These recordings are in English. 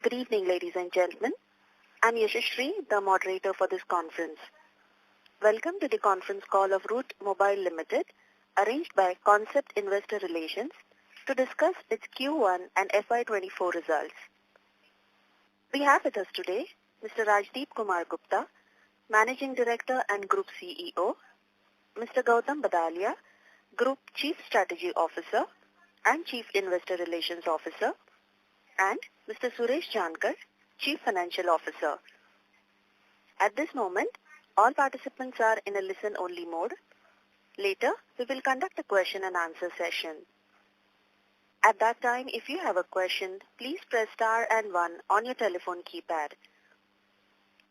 Good evening, ladies and gentlemen. I'm Yashashri, the moderator for this conference. Welcome to the conference call of Root Mobile Limited, arranged by Concept Investor Relations to discuss its Q1 and FY24 results. We have with us today Mr. Rajdeep Kumar Gupta, Managing Director and Group CEO, Mr. Gautam Badalia, Group Chief Strategy Officer and Chief Investor Relations Officer, and Mr. Suresh Jankar, Chief Financial Officer. At this moment, all participants are in a listen-only mode. Later, we will conduct a question and answer session. At that time, if you have a question, please press star and 1 on your telephone keypad.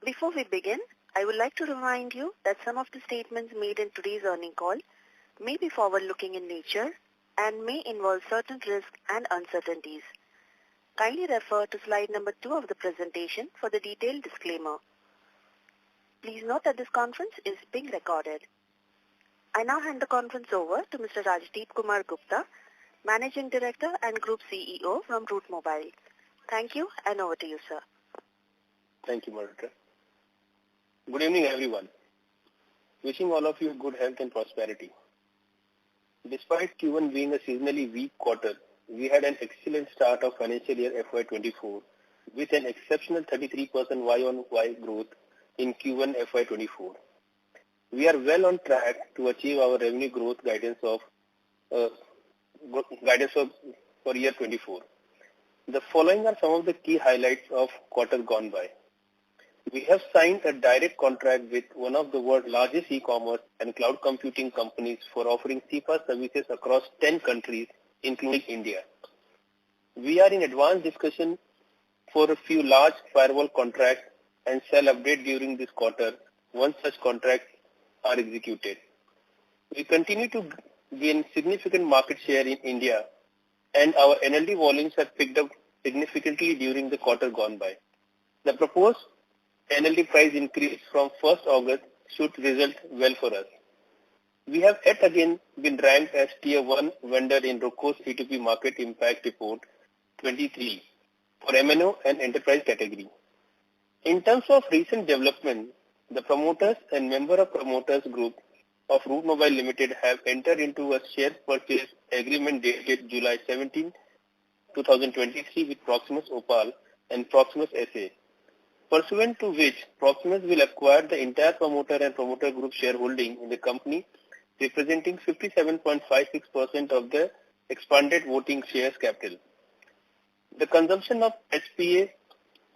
Before we begin, I would like to remind you that some of the statements made in today's earnings call may be forward-looking in nature and may involve certain risks and uncertainties. Kindly refer to slide number 2 of the presentation for the detailed disclaimer. Please note that this conference is being recorded. I now hand the conference over to Mr. Rajdeep Kumar Gupta, Managing Director and Group CEO from Root Mobile. Thank you, and over to you, sir. Thank you, Marita. Good evening, everyone. Wishing all of you good health and prosperity. Despite Q1 being a seasonally weak quarter, we had an excellent start of financial year FY24 with an exceptional 33% Y-on-Y growth in Q1 FY24. We are well on track to achieve our revenue growth guidance for year 24. The following are some of the key highlights of quarter gone by. We have signed a direct contract with one of the world's largest e-commerce and cloud computing companies for offering CPaaS services across 10 countries, including India. We are in advanced discussion for a few large firewall contracts and shall update during this quarter once such contracts are executed. We continue to gain significant market share in India, and our NLD volumes have picked up significantly during the quarter gone by. The proposed NLD price increase from 1st August should result well for us. We have yet again been ranked as Tier 1 vendor in ROCCO's P2P Market Impact Report 23 for MNO and Enterprise category. In terms of recent development, the promoters and member of promoters group of Root Mobile Limited have entered into a share purchase agreement dated July 17, 2023 with Proximus Opal and Proximus SA, pursuant to which Proximus will acquire the entire promoter and promoter group shareholding in the company, representing 57.56% of the expanded voting shares capital. The consumption of SPA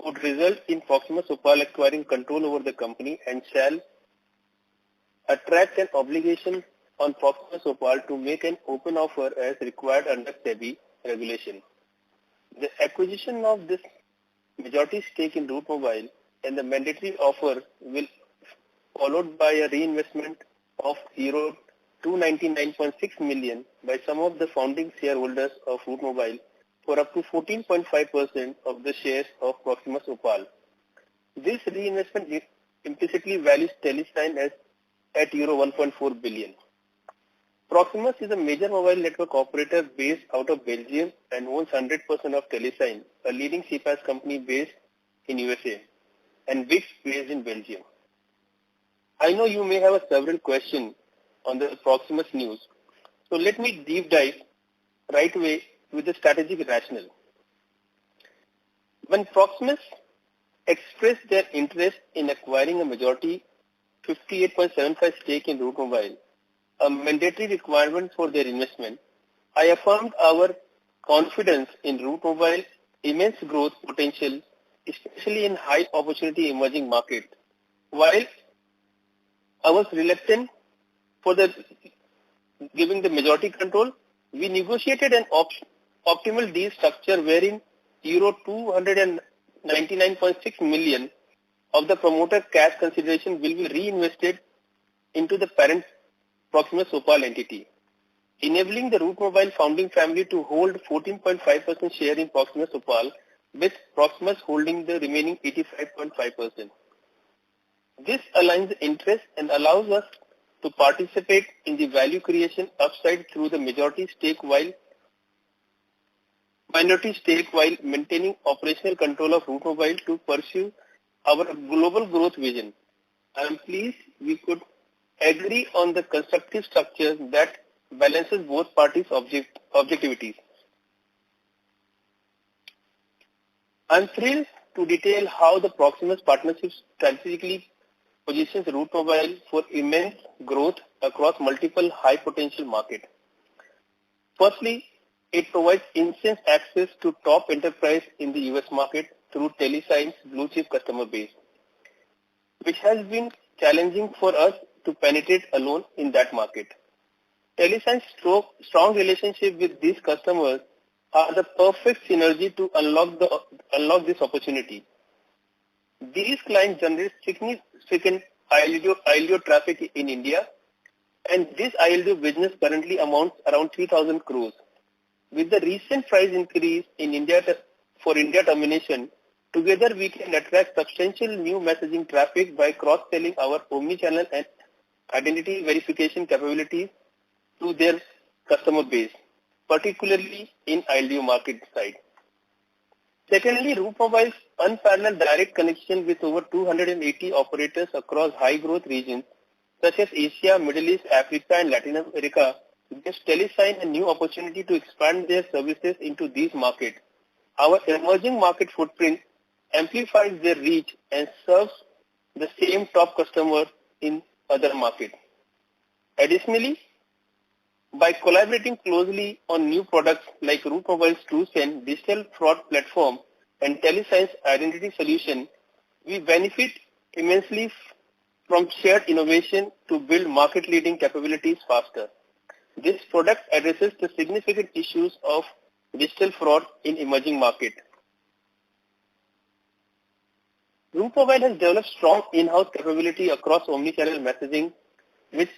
would result in Proximus Opal acquiring control over the company and shall attract an obligation on Proximus Opal to make an open offer as required under SEBI regulation. The acquisition of this majority stake in Root Mobile and the mandatory offer will followed by a reinvestment of euro 299.6 million by some of the founding shareholders of Root Mobile for up to 14.5% of the shares of Proximus Opal. This reinvestment implicitly values Telesign at euro 1.4 billion. Proximus is a major mobile network operator based out of Belgium and owns 100% of Telesign, a leading CPaaS company based in USA, and Wix based in Belgium. I know you may have several questions on the Proximus news, so let me deep dive right away with the strategic rationale. When Proximus expressed their interest in acquiring a majority 58.75 stake in Root Mobile, a mandatory requirement for their investment, I affirmed our confidence in Root Mobile's immense growth potential, especially in high opportunity emerging markets. While I was reluctant for giving the majority control, we negotiated an optimal deal structure wherein euro 299.6 million of the promoter cash consideration will be reinvested into the parent Proximus Opal entity, enabling the Root Mobile founding family to hold 14.5% share in Proximus Opal, with Proximus holding the remaining 85.5%. This aligns the interest and allows us to participate in the value creation upside through the majority stake while minority stake while maintaining operational control of Route Mobile to pursue our global growth vision. I am pleased we could agree on the constructive structure that balances both parties' objectivities. I am thrilled to detail how the Proximus partnership strategically positions Route Mobile for immense growth across multiple high-potential markets. Firstly, it provides instant access to top enterprise in the US market through Telesign's blue-chip customer base, which has been challenging for us to penetrate alone in that market. Telesign's strong relationship with these customers are the perfect synergy to unlock this opportunity. These clients generate significant ILDO traffic in India, and this ILDO business currently amounts around 3,000 crores. With the recent price increase in India for India termination, together we can attract substantial new messaging traffic by cross-selling our omni-channel and identity verification capabilities to their customer base, particularly in ILDO market side. Secondly, Route Mobile's unparalleled direct connection with over 280 operators across high-growth regions such as Asia, Middle East, Africa, and Latin America gives Telesign a new opportunity to expand their services into these markets. Our emerging market footprint amplifies their reach and serves the same top customer in other markets. Additionally, by collaborating closely on new products like Route Mobile's TrueSend digital fraud platform and Telesign's identity solution, we benefit immensely from shared innovation to build market-leading capabilities faster. This product addresses the significant issues of digital fraud in emerging markets. Route Mobile has developed strong in-house capability across omni-channel messaging with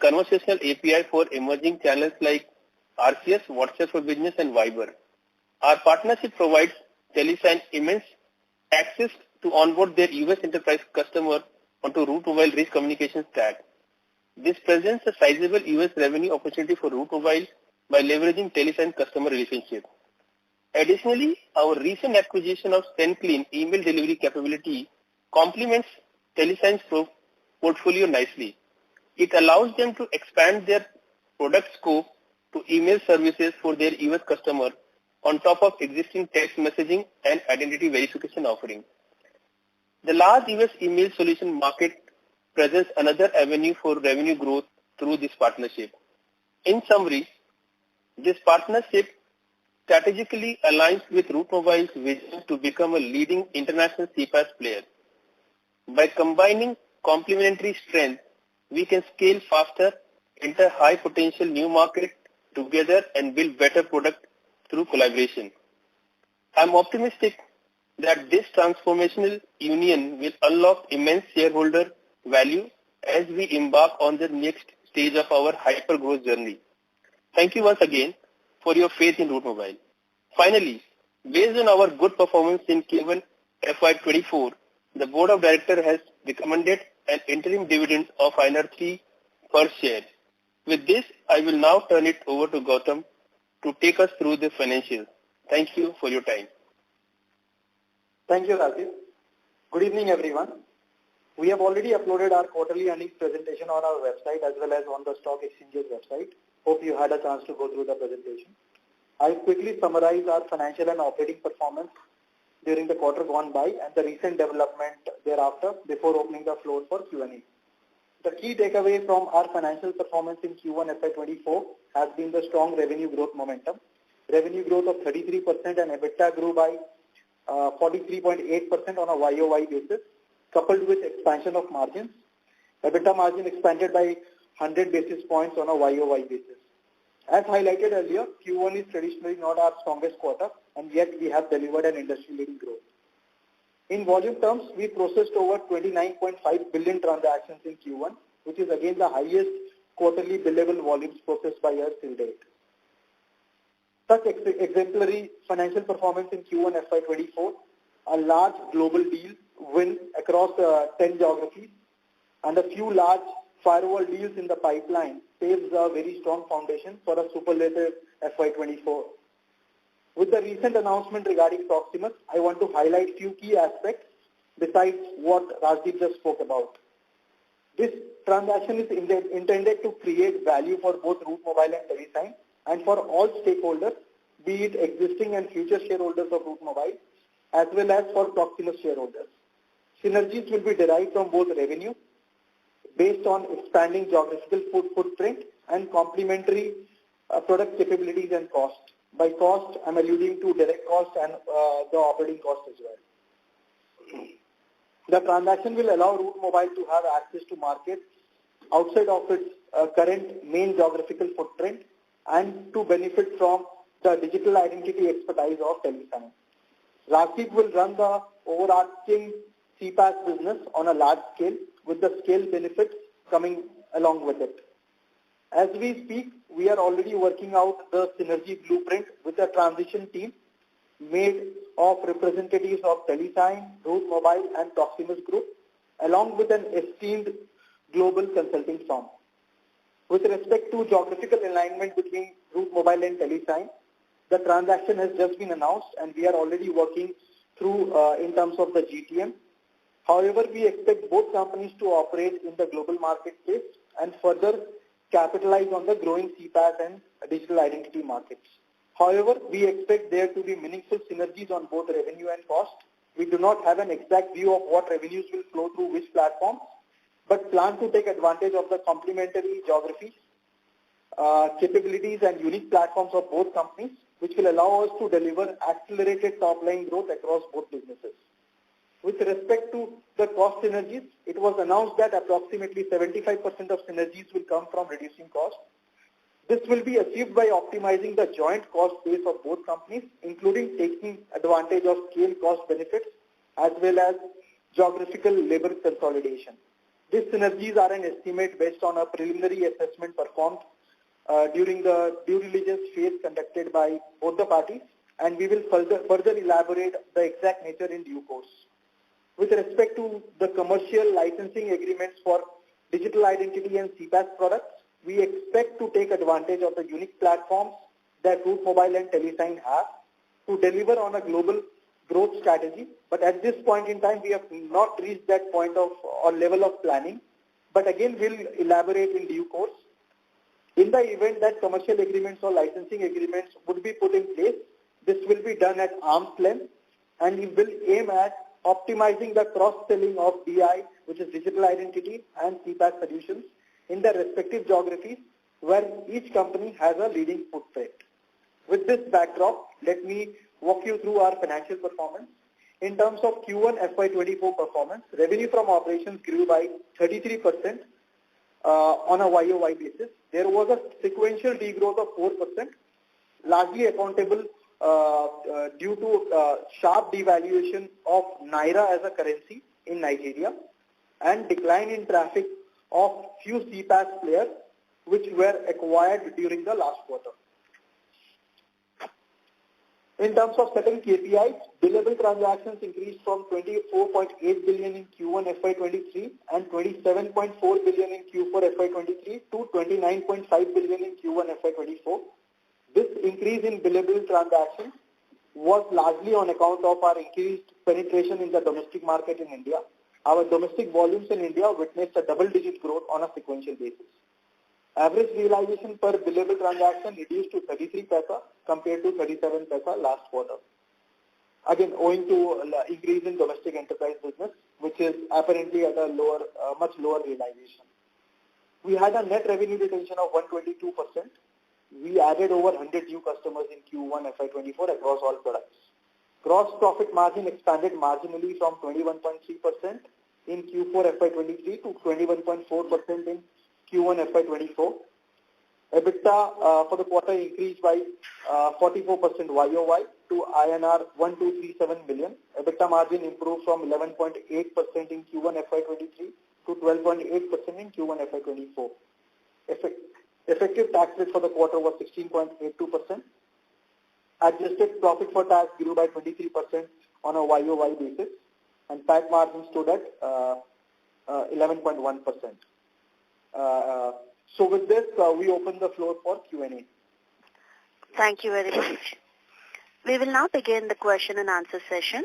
conversational API for emerging channels like RCS, WhatsApp for Business, and Viber. Our partnership provides Telesign immense access to onboard their US enterprise customer onto Route Mobile Rich Communication Stack. This presents a sizable US revenue opportunity for Route Mobile by leveraging Telesign customer relationship. Additionally, our recent acquisition of SendClean email delivery capability complements Telesign's portfolio nicely. It allows them to expand their product scope to email services for their US customer on top of existing text messaging and identity verification offering. The large US email solution market presents another avenue for revenue growth through this partnership. In summary, this partnership strategically aligns with Route Mobile's vision to become a leading international CPaaS player. By combining complementary strengths, we can scale faster, enter high-potential new markets together, and build better products through collaboration. I'm optimistic that this transformational union will unlock immense shareholder value as we embark on the next stage of our hyper-growth journey. Thank you once again for your faith in Route Mobile. Finally, based on our good performance in Q1 FY24, the Board of Directors has recommended an interim dividend of 3 per share. With this, I will now turn it over to Gautam to take us through the financials. Thank you for your time. Thank you, Rajiv. Good evening, everyone. We have already uploaded our quarterly earnings presentation on our website as well as on the stock exchange's website. Hope you had a chance to go through the presentation. I'll quickly summarize our financial and operating performance during the quarter gone by and the recent development thereafter before opening the floor for Q&A. The key takeaway from our financial performance in Q1 FY24 has been the strong revenue growth momentum. Revenue growth of 33% and EBITDA grew by 43.8% on a YOY basis, coupled with expansion of margins. EBITDA margin expanded by 100 basis points on a YOY basis. As highlighted earlier, Q1 is traditionally not our strongest quarter, and yet we have delivered an industry-leading growth. In volume terms, we processed over 29.5 billion transactions in Q1, which is again the highest quarterly billable volumes processed by us till date. Such exemplary financial performance in Q1 FY24, a large global deal win across 10 geographies, and a few large firewall deals in the pipeline paves a very strong foundation for a superlative FY24. With the recent announcement regarding Proximus, I want to highlight few key aspects besides what Rajdeep just spoke about. This transaction is intended to create value for both Route Mobile and Telesign and for all stakeholders, be it existing and future shareholders of Route Mobile, as well as for Proximus shareholders. Synergies will be derived from both revenue, based on expanding geographical footprint and complementary product capabilities and cost. By cost, I'm alluding to direct cost and the operating cost as well. The transaction will allow Route Mobile to have access to markets outside of its current main geographical footprint and to benefit from the digital identity expertise of Telesign. Rajdeep will run the overarching CPaaS business on a large scale with the scale benefits coming along with it. As we speak, we are already working out the synergy blueprint with a transition team made of representatives of Telesign, Route Mobile and Proximus Group, along with an esteemed global consulting firm. With respect to geographical alignment between Route Mobile and Telesign, the transaction has just been announced and we are already working through in terms of the GTM. However, we expect both companies to operate in the global marketplace and further capitalize on the growing CPaaS and digital identity markets. However, we expect there to be meaningful synergies on both revenue and cost. We do not have an exact view of what revenues will flow through which platform, but plan to take advantage of the complementary geographies, capabilities and unique platforms of both companies, which will allow us to deliver accelerated top-line growth across both businesses. With respect to the cost synergies, it was announced that approximately 75% of synergies will come from reducing costs. This will be achieved by optimizing the joint cost base of both companies, including taking advantage of scale cost benefits as well as geographical labor consolidation. These synergies are an estimate based on a preliminary assessment performed during the due diligence phase conducted by both the parties, and we will further elaborate the exact nature in due course. With respect to the commercial licensing agreements for digital identity and CPaaS products, we expect to take advantage of the unique platforms that Route Mobile and Telesign have to deliver on a global growth strategy. But at this point in time, we have not reached that point of or level of planning. But again, we'll elaborate in due course. In the event that commercial agreements or licensing agreements would be put in place, this will be done at arm's length and we will aim at optimizing the cross-selling of DI, which is digital identity, and CPaaS solutions in their respective geographies where each company has a leading footprint. With this backdrop, let me walk you through our financial performance. In terms of Q1 FY24 performance, revenue from operations grew by 33% on a YOY basis. There was a sequential degrowth of 4%, largely accountable due to sharp devaluation of Naira as a currency in Nigeria and decline in traffic of few CPaaS players which were acquired during the last quarter. In terms of certain KPIs, billable transactions increased from 24.8 billion in Q1 FY23 and 27.4 billion in Q4 FY23 to 29.5 billion in Q1 FY24. This increase in billable transactions was largely on account of our increased penetration in the domestic market in India. Our domestic volumes in India witnessed a double-digit growth on a sequential basis. Average realization per billable transaction reduced to 33 paisa compared to 37 paisa last quarter. Again, owing to increase in domestic enterprise business, which is apparently at a much lower realization. We had a net revenue retention of 122%. We added over 100 new customers in Q1 FY24 across all products. Gross profit margin expanded marginally from 21.3% in Q4 FY23 to 21.4% in Q1 FY24. EBITDA for the quarter increased by 44% YOY to INR 1237 million. EBITDA margin improved from 11.8% in Q1 FY23 to 12.8% in Q1 FY24. Effective tax rate for the quarter was 16.82%. Adjusted profit for tax grew by 23% on a YOY basis, and PAT margin stood at 11.1%. So with this, we open the floor for Q&A. Thank you very much. We will now begin the question and answer session.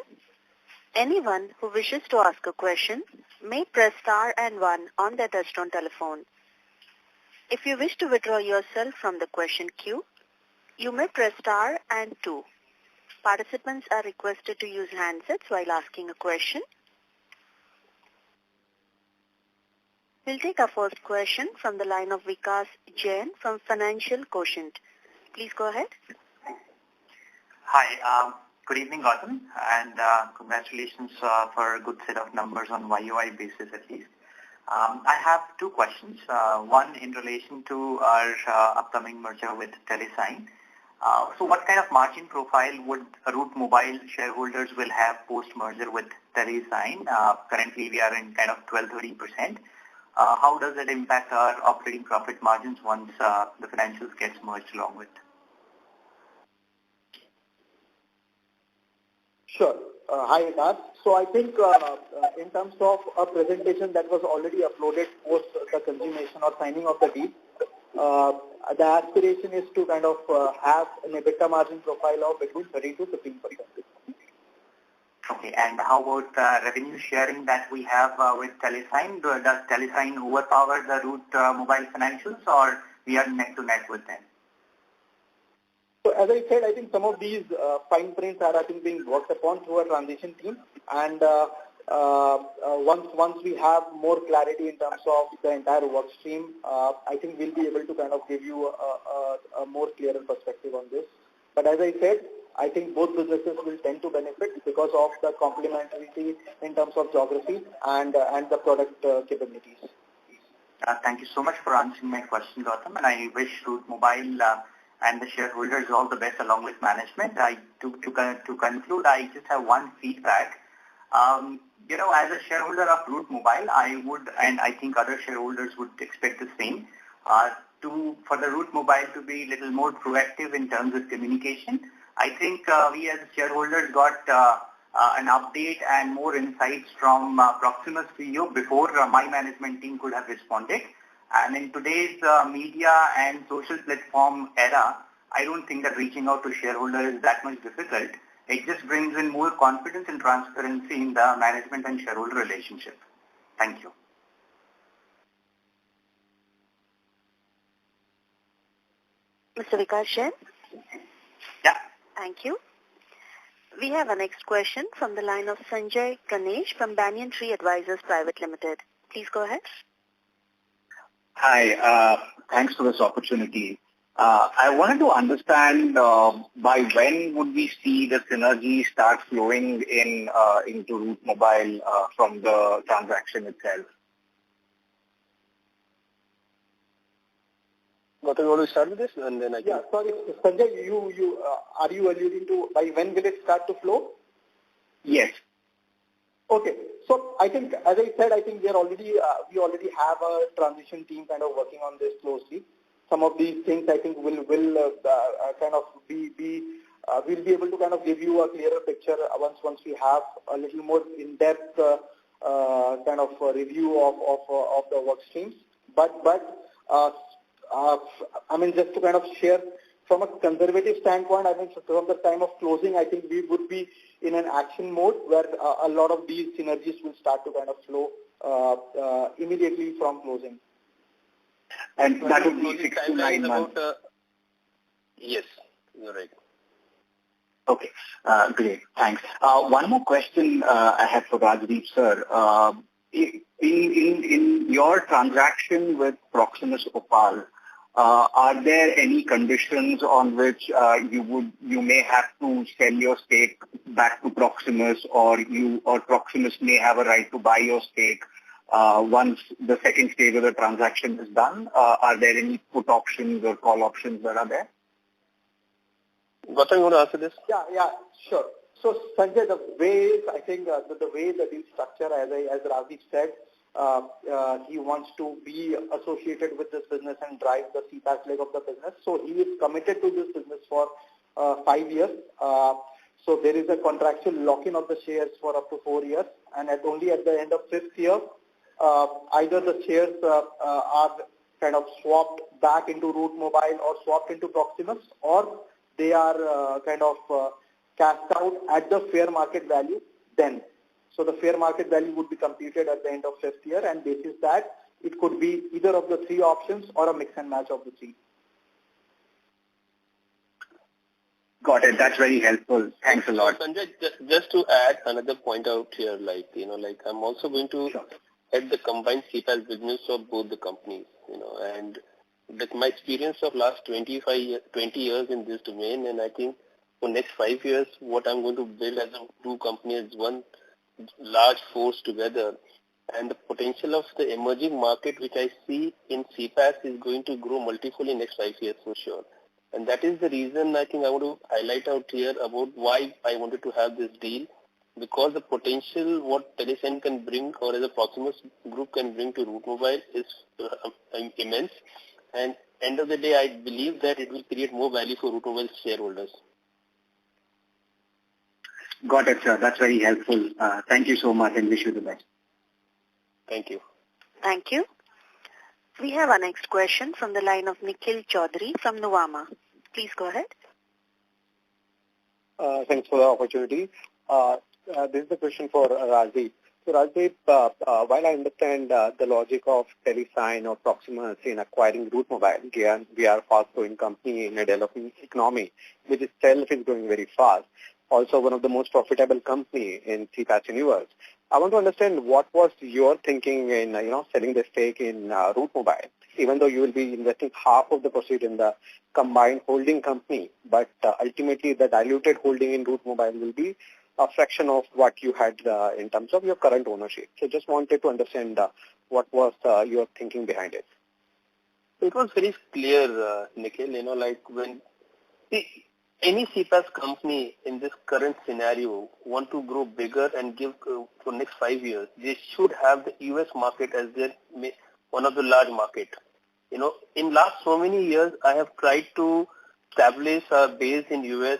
Anyone who wishes to ask a question may press star and 1 on their touchtone telephone. If you wish to withdraw yourself from the question queue, you may press star and 2. Participants are requested to use handsets while asking a question. We'll take our first question from the line of Vikas Jain from Financial Quotient. Please go ahead. Hi, good evening, Gautam, and congratulations for a good set of numbers on YOI basis at least. I have two questions. One in relation to our upcoming merger with Telesign. So what kind of margin profile would Route Mobile shareholders will have post-merger with Telesign? Currently we are in kind of 12-13%. How does it impact our operating profit margins once the financials gets merged along with? Sure. Hi, Vikas. So I think in terms of a presentation that was already uploaded post the consummation or signing of the deal, the aspiration is to kind of have an EBITDA margin profile of between 30 to 15%. Okay, and how about revenue sharing that we have with Telesign? Does Telesign overpower the Route Mobile financials, or we are neck to neck with them? So as I said, I think some of these fine prints are, I think, being worked upon through our transition team. And once we have more clarity in terms of the entire work stream, I think we'll be able to kind of give you a more clearer perspective on this. But as I said, I think both businesses will tend to benefit because of the complementarity in terms of geography and the product capabilities. Thank you so much for answering my question, Gautam, and I wish Route Mobile and the shareholders all the best along with management. To conclude, I just have one feedback. As a shareholder of Route Mobile, I would, and I think other shareholders would expect the same, for the Route Mobile to be a little more proactive in terms of communication. I think we as shareholders got an update and more insights from Proximus CEO before my management team could have responded. And in today's media and social platform era, I don't think that reaching out to shareholders is that much difficult. It just brings in more confidence and transparency in the management and shareholder relationship. Thank you. Mr. Vikas Jain? Yeah. Thank you. We have our next question from the line of Sanjay Ganesh from Banyan Tree Advisors Private Limited. Please go ahead. Hi, thanks for this opportunity. I wanted to understand by when would we see the synergy start flowing into Route Mobile from the transaction itself? Gautam, you want to start with this, and then I can... Yeah, sorry, Sanjay, are you alluding to by when will it start to flow? Yes. Okay. So I think, as I said, I think we already have a transition team kind of working on this closely. Some of these things I think will kind of we'll be able to kind of give you a clearer picture once we have a little more in-depth kind of review of the work streams. But I mean, just to kind of share from a conservative standpoint, I think from the time of closing, I think we would be in an action mode where a lot of these synergies will start to kind of flow immediately from closing. And that would be 6 to 9 months. Yes, you're right. Okay, great, thanks. One more question I have for Rajdeep, sir. In your transaction with Proximus Opal, are there any conditions on which you may have to sell your stake back to Proximus, or Proximus may have a right to buy your stake once the second stage of the transaction is done? Are there any put options or call options that are there? Gautam, you want to answer this? Yeah, sure. So Sanjay, the way I think the way the deal structure, as Rajdeep said, he wants to be associated with this business and drive the CPaaS leg of the business. So he is committed to this business for 5 years. So there is a contractual lock-in of the shares for up to 4 years, and only at the end of 5th year, either the shares are kind of swapped back into Route Mobile or swapped into Proximus, or they are kind of cashed out at the fair market value then. So the fair market value would be computed at the end of 5th year, and basis that it could be either of the 3 options or a mix and match of the 3. Got it. That's very helpful. Thanks a lot. Sanjay, just to add another point out here, I'm also going to head the combined CPaaS business of both the companies, and with my experience of last 20 years in this domain, and I think for next 5 years, what I'm going to build as a two companies, one large force together, and the potential of the emerging market which I see in CPaaS is going to grow multiple in next 5 years for sure. And that is the reason I think I want to highlight out here about why I wanted to have this deal, because the potential what Telesign can bring or as a Proximus group can bring to Route Mobile is immense. And end of the day, I believe that it will create more value for Route Mobile shareholders. Got it, sir. That's very helpful. Thank you so much and wish you the best. Thank you. Thank you. We have our next question from the line of Nikhil Chaudhary from Nuvama. Please go ahead. Thanks for the opportunity. This is the question for Rajdip. So Rajdip, while I understand the logic of Telesign or Proximus in acquiring Route Mobile, we are a fast-growing company in a developing economy, which itself is growing very fast. Also one of the most profitable company in CPaaS universe. I want to understand what was your thinking in selling the stake in Route Mobile, even though you will be investing half of the proceed in the combined holding company, but ultimately the diluted holding in Route Mobile will be a fraction of what you had in terms of your current ownership. So just wanted to understand what was your thinking behind it. It was very clear, Nikhil, when any CPaaS company in this current scenario want to grow bigger and give for next 5 years, they should have the US market as their one of the large market. In last so many years, I have tried to establish a base in US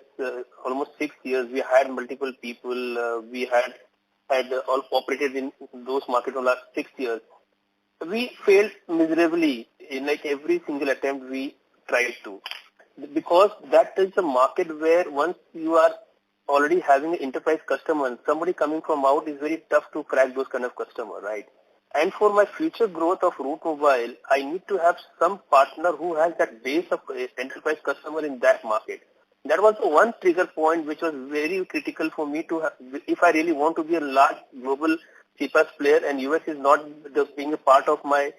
almost 6 years. We had multiple people. We had all operated in those markets for last 6 years. We failed miserably in every single attempt we tried to. Because that is a market where once you are already having an enterprise customer, somebody coming from out is very tough to crack those kind of customer, right? And for my future growth of Route Mobile, I need to have some partner who has that base of enterprise customer in that market. That was the one trigger point which was very critical for me to have, if I really want to be a large global CPaaS player and US is not being a part of my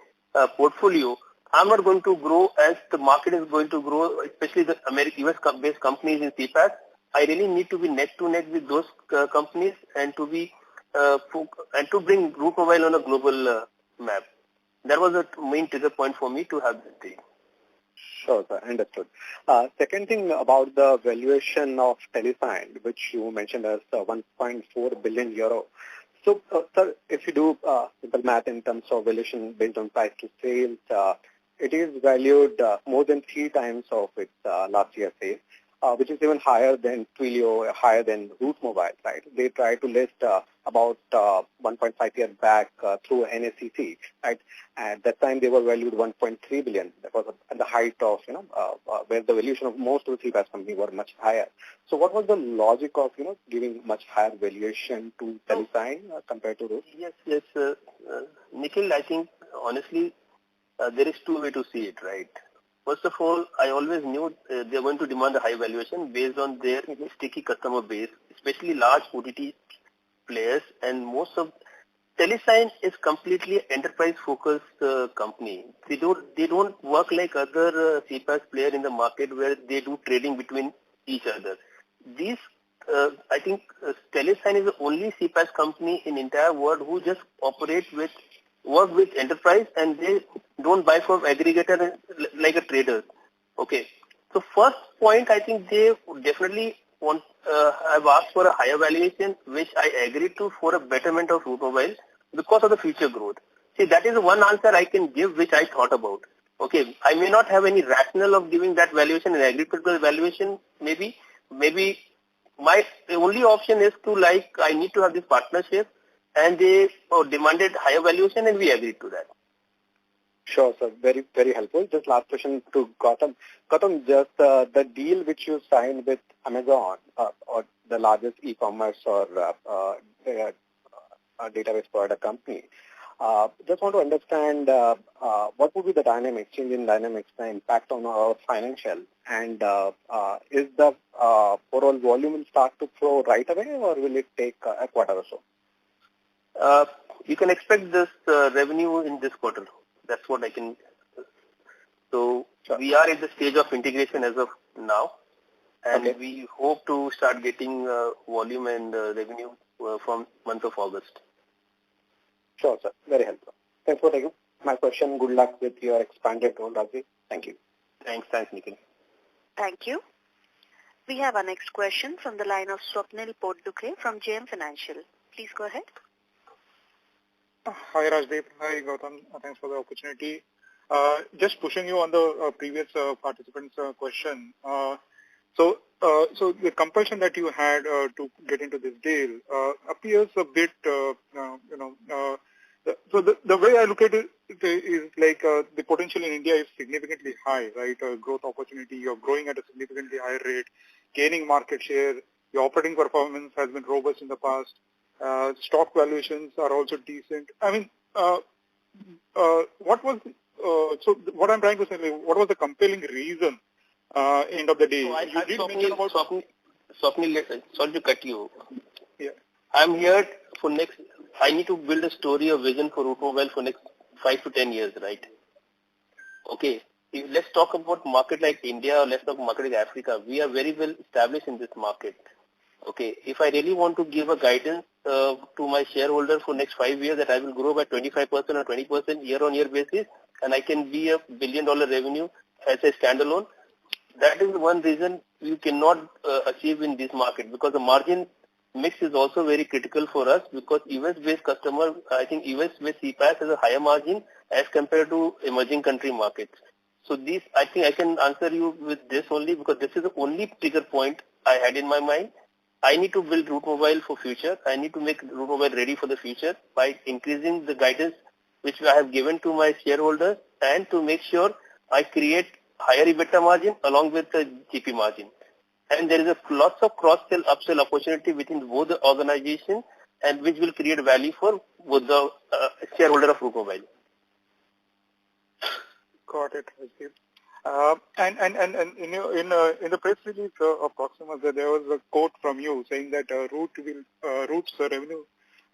portfolio. I'm not going to grow as the market is going to grow, especially the US-based companies in CPaaS. I really need to be neck to neck with those companies and to be and to bring Route Mobile on a global map. That was the main trigger point for me to have this deal. Sure, sir. Understood. Second thing about the valuation of Telesign, which you mentioned as 1.4 billion euro. So, sir, if you do simple math in terms of valuation based on price to sales, it is valued more than 3 times of its last year's sales, which is even higher than Twilio, higher than Route Mobile, right? They try to list about 1.5 years back through NACC, right? At that time, they were valued 1.3 billion. That was at the height of, where the valuation of most of the CPaaS companies were much higher. So what was the logic of, giving much higher valuation to Telesign compared to Route? Yes. Nikhil, I think, honestly, there is 2 ways to see it, right? First of all, I always knew they're going to demand a high valuation based on their sticky customer base, especially large OTT players, and most of Telesign is completely enterprise-focused company. They don't work like other CPaaS players in the market where they do trading between each other. I think Telesign is the only CPaaS company in the entire world who just work with enterprise and they don't buy from aggregator like a trader. Okay. So first point, I think they definitely have asked for a higher valuation, which I agreed to for a betterment of Route Mobile because of the future growth. See, that is one answer I can give which I thought about. Okay, I may not have any rationale of giving that valuation and agreed to the valuation. Maybe my only option is to I need to have this partnership. And they demanded higher valuation and we agreed to that. Sure, sir. Very, very helpful. Just last question to Gautam. Gautam, just the deal which you signed with Amazon or the largest e-commerce or database provider company. Just want to understand what would be the dynamics, change in dynamics, the impact on our financial, and is the overall volume will start to flow right away, or will it take a quarter or so? You can expect this revenue in this quarter. That's what I can. So we are at the stage of integration as of now, and we hope to start getting volume and revenue from month of August. Sure, sir. Very helpful. Thanks for taking my question. Good luck with your expanded role, Raji. Thank you. Thanks, Nikhil. Thank you. We have our next question from the line of Swapnil Potdukhe from JM Financial. Please go ahead. Hi, Rajdeep. Hi, Gautam. Thanks for the opportunity. Just pushing you on the previous participant's question. So the compulsion that you had to get into this deal appears a bit, so the way I look at it is like the potential in India is significantly high, right? Growth opportunity, you're growing at a significantly higher rate, gaining market share, your operating performance has been robust in the past, stock valuations are also decent. I mean, what I'm trying to say is, what was the compelling reason end of the day? So you did mention about Swapnil, sorry to cut you. Yeah. I'm here for I need to build a story, a vision for Route Mobile for next 5 to 10 years, right? Okay. Let's talk about market like India, or let's talk market like Africa. We are very well established in this market. Okay. If I really want to give a guidance to my shareholder for next 5 years that I will grow by 25% or 20% year-on-year basis, and I can be a $1 billion revenue as a standalone, that is one reason you cannot achieve in this market, because the margin mix is also very critical for us, because US-based customer, I think US-based CPaaS has a higher margin as compared to emerging country markets. So this, I think I can answer you with this only, because this is the only trigger point I had in my mind. I need to build Route Mobile for future. I need to make Route Mobile ready for the future by increasing the guidance which I have given to my shareholders, and to make sure I create higher EBITDA margin along with the GP margin. And there is lots of cross-sell, upsell opportunity within both the organization, and which will create value for both the shareholder of Route Mobile. Got it, Rajdeep. And in the press release of Proximus, there was a quote from you saying that Route's revenue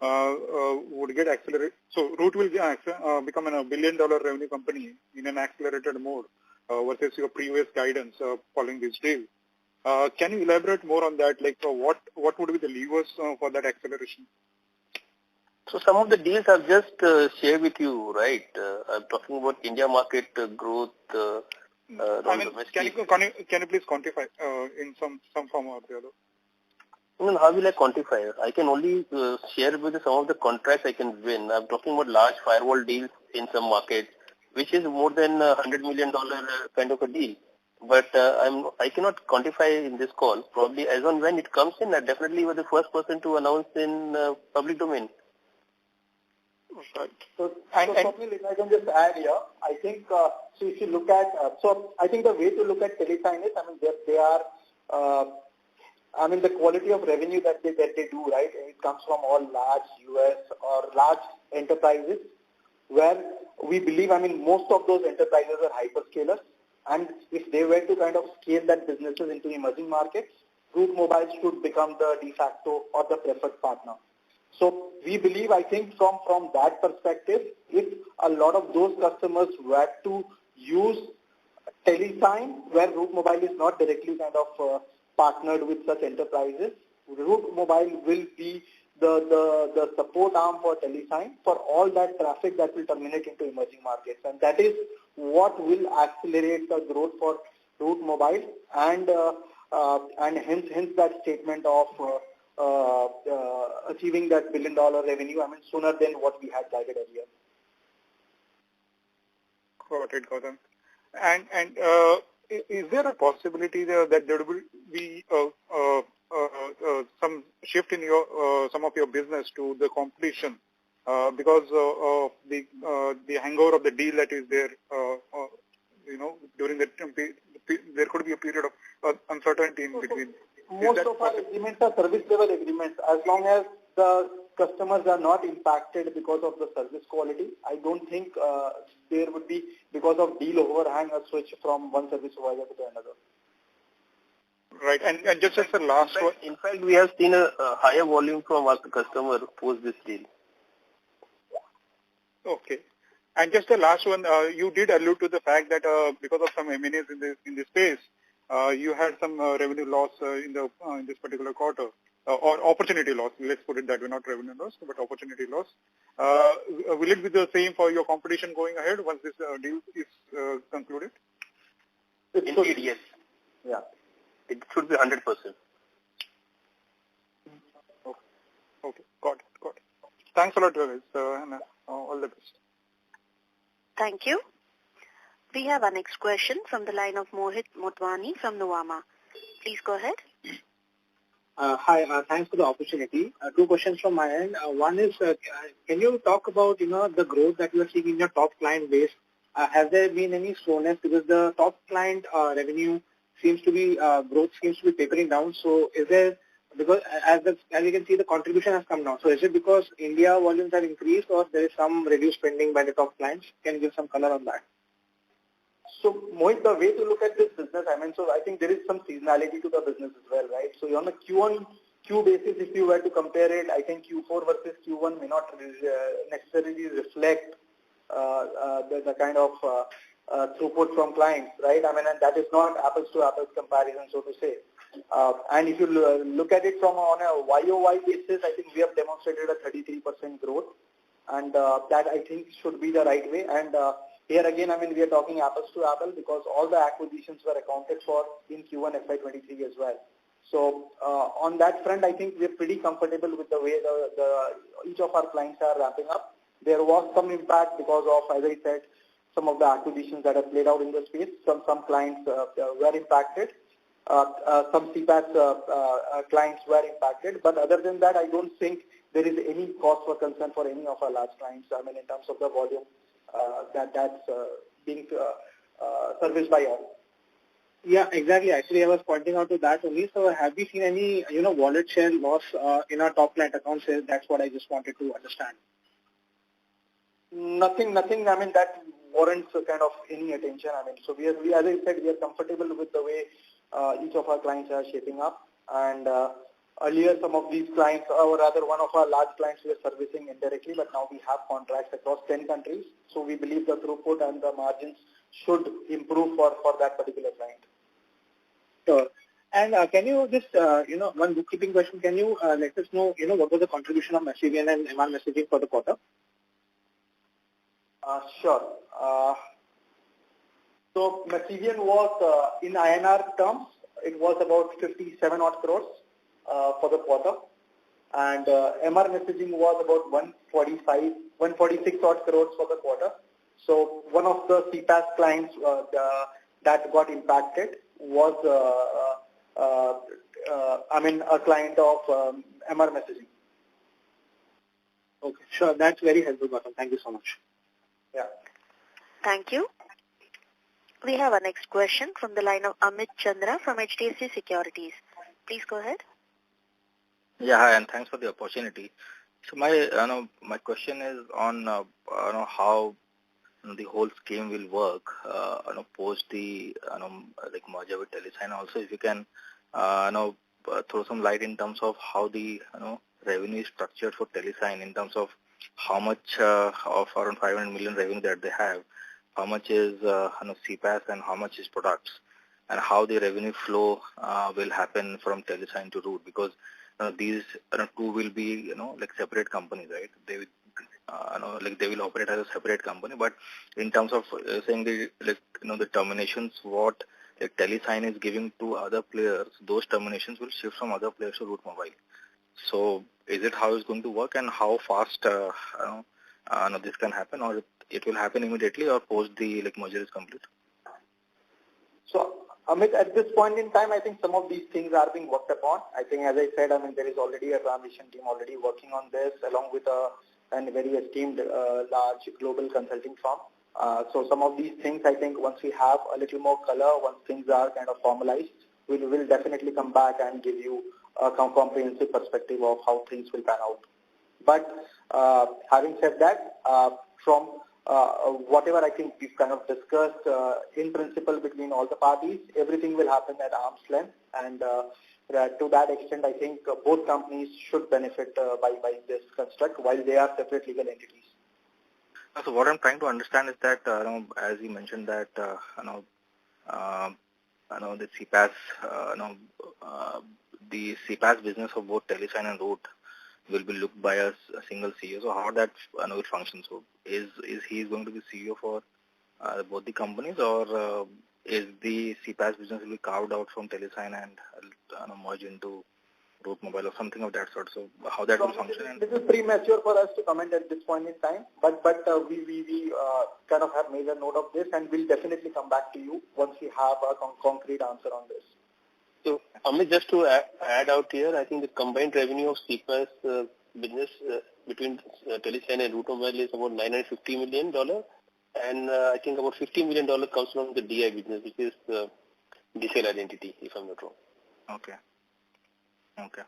would get accelerated. So Route will become a $1 billion revenue company in an accelerated mode versus your previous guidance following this deal. Can you elaborate more on that? Like what would be the levers for that acceleration? So some of the deals I've just shared with you, right? I'm talking about India market growth. Can you please quantify in some form or the other? Well, how will I quantify? I can only share with you some of the contracts I can win. I'm talking about large firewall deals in some markets, which is more than $100 million kind of a deal. But I cannot quantify in this call. Probably as on when it comes in, I definitely was the first person to announce in public domain. Right. So Swapnil, if I can just add here, I think, so if you look at, so I think the way to look at TeleSign is, I mean, they are, I mean, the quality of revenue that they do, right, it comes from all large US or large enterprises, where we believe, I mean, most of those enterprises are hyperscalers, and if they were to kind of scale that businesses into emerging markets, Route Mobile should become the de facto or the preferred partner. So we believe, I think from that perspective, if a lot of those customers were to use TeleSign, where Route Mobile is not directly kind of partnered with such enterprises, Route Mobile will be the support arm for TeleSign for all that traffic that will terminate into emerging markets. And that is what will accelerate the growth for Route Mobile, and hence that statement of achieving that $1 billion revenue, I mean, sooner than what we had guided earlier. Got it, Gautam. And is there a possibility there that there will be some shift in your some of your business to the competition because of the hangover of the deal that is there? During the there could be a period of uncertainty in between. most of our agreements are service level agreements. As long as the customers are not impacted because of the service quality, I don't think there would be, because of deal overhang, a switch from one service provider to another. Right, and just as the last one. In fact, we have seen a higher volume from our customer post this deal. Okay. And just the last one, you did allude to the fact that because of some M&As in this space, you had some revenue loss in this particular quarter, or opportunity loss. Let's put it that way, not revenue loss, but opportunity loss. Will it be the same for your competition going ahead once this deal is concluded? Indeed, yes. Yeah. It should be 100%. Okay. Got it. Thanks a lot, guys, and all the best. Thank you. We have our next question from the line of Mohit Motwani from Nuvama. Please go ahead. Hi, thanks for the opportunity. Two questions from my end. One is, can you talk about, the growth that you are seeing in your top client base? Has there been any slowness, because the top client revenue seems to be, growth seems to be tapering down. So is there, because as you can see, the contribution has come down. So is it because India volumes have increased, or there is some reduced spending by the top clients? Can you give some color on that? So, Mohit, the way to look at this business, I think there is some seasonality to the business as well, right? So on a Q basis, if you were to compare it, I think Q4 versus Q1 may not necessarily reflect the kind of throughput from clients, right? And that is not apples to apples comparison, so to say. And if you look at it from on a YOY basis, I think we have demonstrated a 33% growth, and that I think should be the right way. And here again, we are talking apples to apples because all the acquisitions were accounted for in Q1 FY23 as well. So on that front, I think we are pretty comfortable with the way each of our clients are ramping up. There was some impact because of, as I said, some of the acquisitions that have played out in the space. Some clients were impacted. Some CPaaS clients were impacted. But other than that, I don't think there is any cause for concern for any of our large clients. In terms of the volume that's being serviced by us. Yeah, exactly. Actually, I was pointing out to that only. So have we seen any, wallet share loss in our top client accounts? That's what I just wanted to understand. Nothing, that warrants kind of any attention. So we as I said, we are comfortable with the way each of our clients are shaping up. And earlier, some of these clients, or rather one of our large clients, we are servicing indirectly, but now we have contracts across 10 countries. So we believe the throughput and the margins should improve for that particular client. Sure. And can you just, one bookkeeping question, can you let us know, what was the contribution of Masivian and MR messaging for the quarter? Sure. So Masivian was, in INR terms, it was about 57 odd crores for the quarter. And MR messaging was about 146 odd crores for the quarter. So one of the CPaaS clients that got impacted was, a client of MR messaging. Okay, sure. That's very helpful, Gautam. Thank you so much. Yeah. Thank you. We have our next question from the line of Amit Chandra from HDFC Securities. Please go ahead. Yeah, hi, and thanks for the opportunity. So my question is on how the whole scheme will work post the merger with TeleSign. Also, if you can throw some light in terms of how the revenue is structured for TeleSign in terms of how much of around 500 million revenue that they have, how much is CPaaS and how much is products, and how the revenue flow will happen from TeleSign to Root, because these two will be separate companies, right? They will they will operate as a separate company, but in terms of saying the terminations what TeleSign is giving to other players, those terminations will shift from other players to Root Mobile. So is it how it's going to work, and how fast this can happen, or it will happen immediately or post the merger is complete? So Amit, at this point in time, I think some of these things are being worked upon. I think, as I said, there is already a transition team already working on this, along with a very esteemed large global consulting firm. So some of these things, I think, once we have a little more color, once things are kind of formalized, we will definitely come back and give you a comprehensive perspective of how things will pan out. But having said that, from whatever I think we've kind of discussed in principle between all the parties, everything will happen at arm's length, and to that extent, I think both companies should benefit by this construct while they are separate legal entities. So what I'm trying to understand is that, as you mentioned that, the CPaaS, the CPaaS business of both Telesign and Root will be looked by a single CEO. So how that will function? So is he going to be CEO for both the companies, or is the CPaaS business will be carved out from Telesign and merge into Root Mobile or something of that sort? So how that will function? This is premature for us to comment at this point in time, but we kind of have made a note of this, and we'll definitely come back to you once we have a concrete answer on this. So, Amit, just to add out here, I think the combined revenue of CPaaS business between Telesign and Root Mobile is about $950 million, and I think about $50 million comes from the DI business, which is digital identity, if I'm not wrong. Okay. Okay.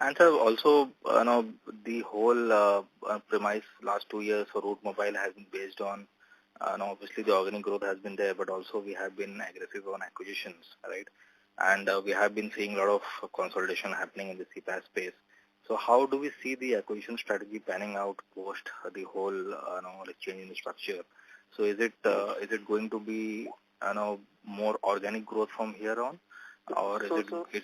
And sir, also, the whole premise last 2 years for Root Mobile has been based on, obviously the organic growth has been there, but also we have been aggressive on acquisitions, right? And we have been seeing a lot of consolidation happening in the CPaaS space. So how do we see the acquisition strategy panning out post the whole, change in the structure? So is it going to be, more organic growth from here on, or is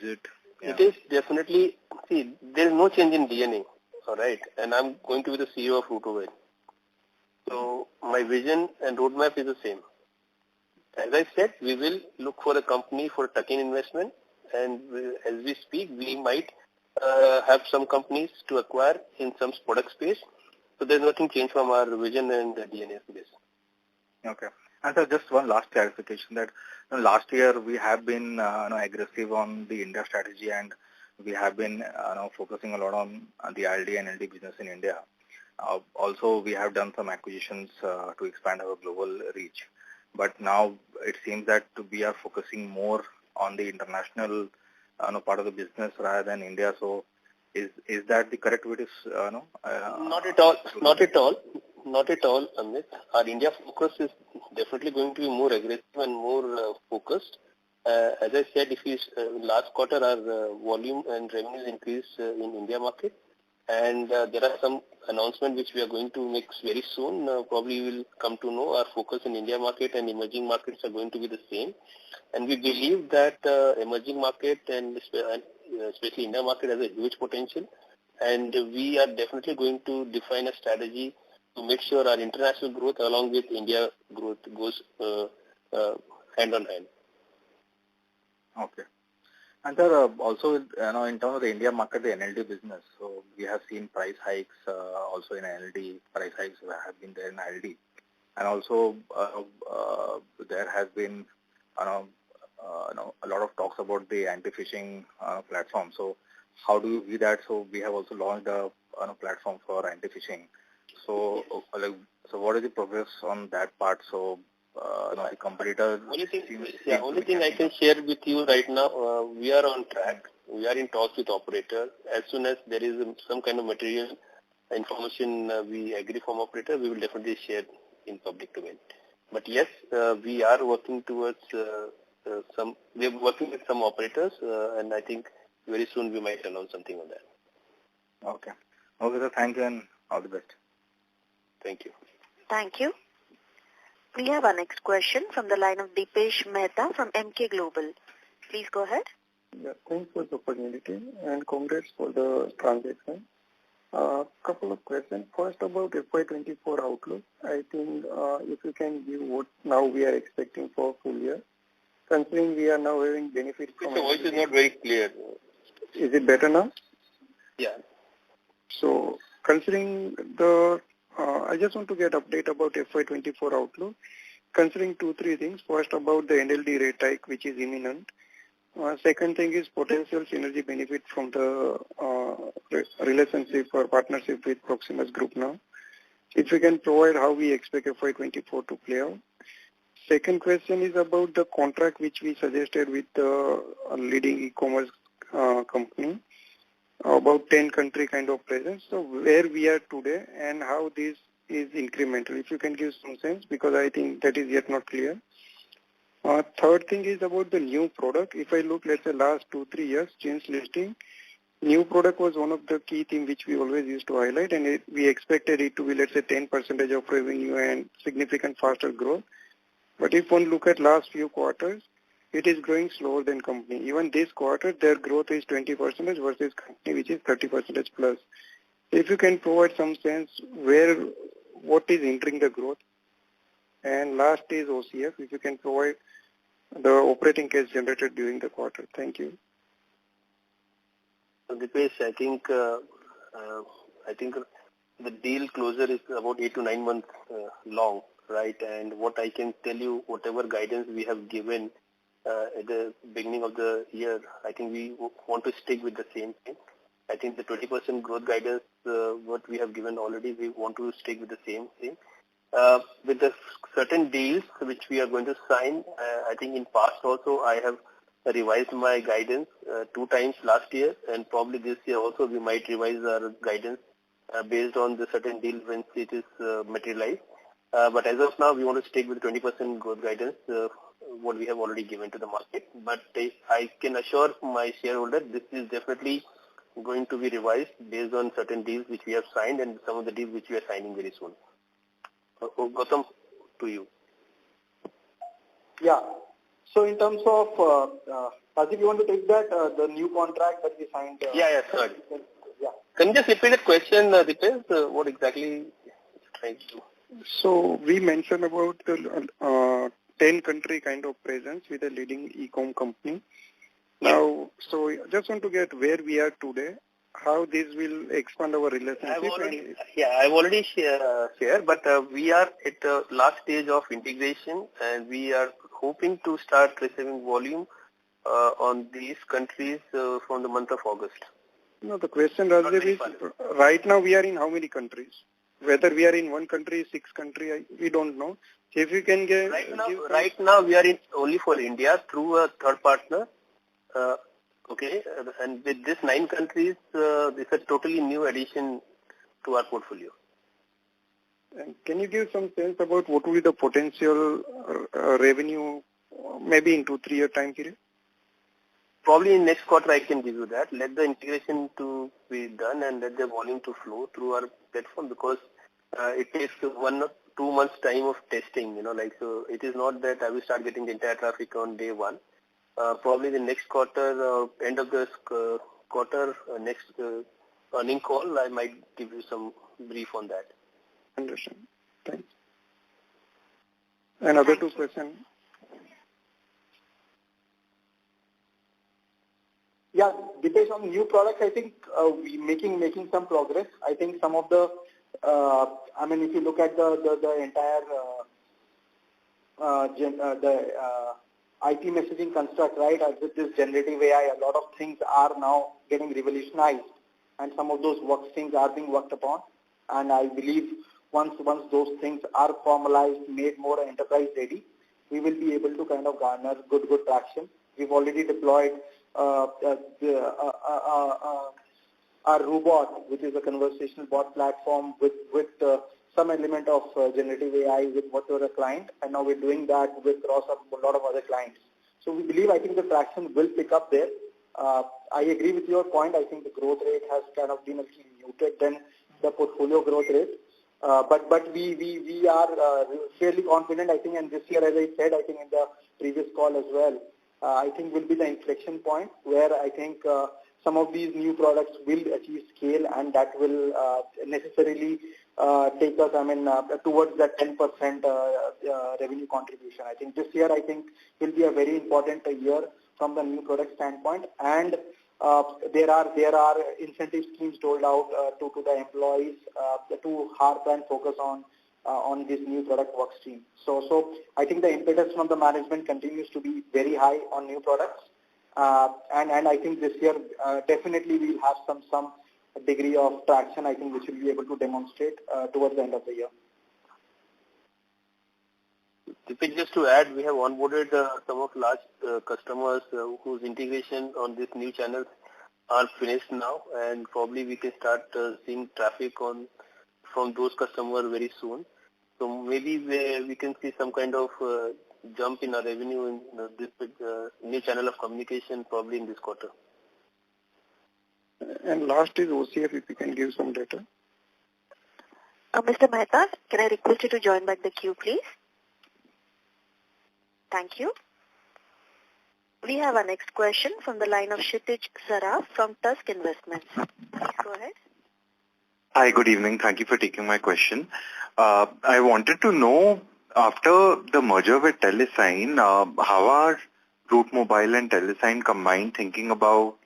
it? Yeah. It is definitely, see, there is no change in DNA, all right, and I'm going to be the CEO of Root Mobile. So my vision and roadmap is the same. As I said, we will look for a company for tuck-in investment, and as we speak, we might have some companies to acquire in some product space. So there's nothing changed from our vision and DNA space. Okay. And so just one last clarification that last year we have been aggressive on the India strategy, and we have been focusing a lot on the ILD and LD business in India. Also, we have done some acquisitions to expand our global reach. But now it seems that we are focusing more on the international part of the business rather than India. So is that the correct way to Not at all. Not at all. Not at all, Amit. Our India focus is definitely going to be more aggressive and more focused. As I said, last quarter our volume and revenues increased in India market, and there are some announcements which we are going to make very soon. Probably you will come to know our focus in India market and emerging markets are going to be the same. And we believe that emerging market and especially India market has a huge potential. And we are definitely going to define a strategy to make sure our international growth along with India growth goes hand on hand. Okay. And sir, also, in terms of the India market, the NLD business, so we have seen price hikes also in NLD, price hikes have been there in ILD. And also, there has been, a lot of talks about the anti-phishing platform. So how do you view that? So we have also launched a platform for anti-phishing. So, so what is the progress on that part? So, the competitor... Only thing I can share with you right now, we are on track. We are in talks with operator. As soon as there is some kind of material information we agree from operator, we will definitely share in public domain. But yes, we are working towards we are working with some operators, and I think very soon we might announce something on that. Okay. Okay, sir. Thank you and all the best. Thank you. Thank you. We have our next question from the line of Dipesh Mehta from MK Global. Please go ahead. Yeah, thanks for the opportunity and congrats for the transaction. Couple of questions. First about FY24 outlook. I think if you can give what now we are expecting for full year, considering we are now having benefits from... Your voice is not very clear. Is it better now? Yeah. So considering the... I just want to get update about FY24 outlook. Considering 2-3 things. First about the NLD rate hike, which is imminent. Second thing is potential synergy benefit from the relationship or partnership with Proximus Group now. If we can provide how we expect FY24 to play out. Second question is about the contract which we suggested with the leading e-commerce company about 10 country kind of presence. So where we are today and how this is incremental. If you can give some sense, because I think that is yet not clear. Third thing is about the new product. If I look, let's say last 2-3 years since listing, new product was one of the key things which we always used to highlight, and we expected it to be, let's say, 10% of revenue and significant faster growth. But if one look at last few quarters, it is growing slower than company. Even this quarter, their growth is 20% versus company, which is 30% plus. If you can provide some sense what is hindering the growth. And last is OCF, if you can provide the operating cash generated during the quarter. Thank you. So Dipesh, I think the deal closure is about 8 to 9 months long, right? And what I can tell you, whatever guidance we have given at the beginning of the year, I think we want to stick with the same thing. I think the 20% growth guidance, what we have given already, we want to stick with the same thing. With the certain deals which we are going to sign, I think in past also I have revised my guidance 2 times last year, and probably this year also we might revise our guidance based on the certain deal when it is materialized. But as of now, we want to stick with 20% growth guidance, what we have already given to the market. But I can assure my shareholder this is definitely going to be revised based on certain deals which we have signed and some of the deals which we are signing very soon. Gautam, to you. Yeah. So in terms of, Rajiv, you want to take that, the new contract that we signed? Sorry. Yeah. Can you just repeat the question, Dipesh? What exactly is trying to do? So we mentioned about the 10 country kind of presence with a leading e-com company. Now, so just want to get where we are today, how this will expand our relationship. I've already shared, but we are at the last stage of integration, and we are hoping to start receiving volume on these countries from the month of August. No, the question, Rajiv, is right now we are in how many countries? Whether we are in one country, 6 countries, we don't know. If you can give... Right now we are in only for India through a third partner. Okay, and with this 9 countries, this is a totally new addition to our portfolio. And can you give some sense about what will be the potential revenue, maybe in 2-3 year time period? Probably in next quarter I can give you that. Let the integration to be done and let the volume to flow through our platform, because it takes 1 or 2 months time of testing, so it is not that I will start getting the entire traffic on day 1. Probably the next quarter, end of this quarter, next earning call, I might give you some brief on that. Understand. Thanks. Another 2 questions. Yeah, Dipesh, on new products, I think we making some progress. I think some of the, if you look at the entire IP messaging construct, right, with this generative AI, a lot of things are now getting revolutionized, and some of those work streams are being worked upon. And I believe once those things are formalized, made more enterprise ready, we will be able to kind of garner good traction. We've already deployed our robot, which is a conversational bot platform with some element of generative AI with whatever client, and now we're doing that across a lot of other clients. So we believe, I think the traction will pick up there. I agree with your point. I think the growth rate has kind of been a little muted than the portfolio growth rate. But we are fairly confident, I think, and this year, as I said, I think in the previous call as well, I think will be the inflection point where I think some of these new products will achieve scale, and that will necessarily take us, towards that 10% revenue contribution. I think this year, will be a very important year from the new product standpoint, and there are incentive schemes rolled out to the employees to harp and focus on this new product work stream. So I think the impetus from the management continues to be very high on new products, and I think this year definitely we'll have some degree of traction, I think, which we'll be able to demonstrate towards the end of the year. Deepak, just to add, we have onboarded some of large customers whose integration on this new channels are finished now, and probably we can start seeing traffic from those customers very soon. So maybe we can see some kind of jump in our revenue in this new channel of communication probably in this quarter. And last is OCF, if you can give some data. Mr. Mehta, can I request you to join back the queue, please? Thank you. We have our next question from the line of Kshitij Saraf from Tusk Investments. Please go ahead. Hi, good evening. Thank you for taking my question. I wanted to know, after the merger with Telesign, how are Route Mobile and Telesign combined thinking about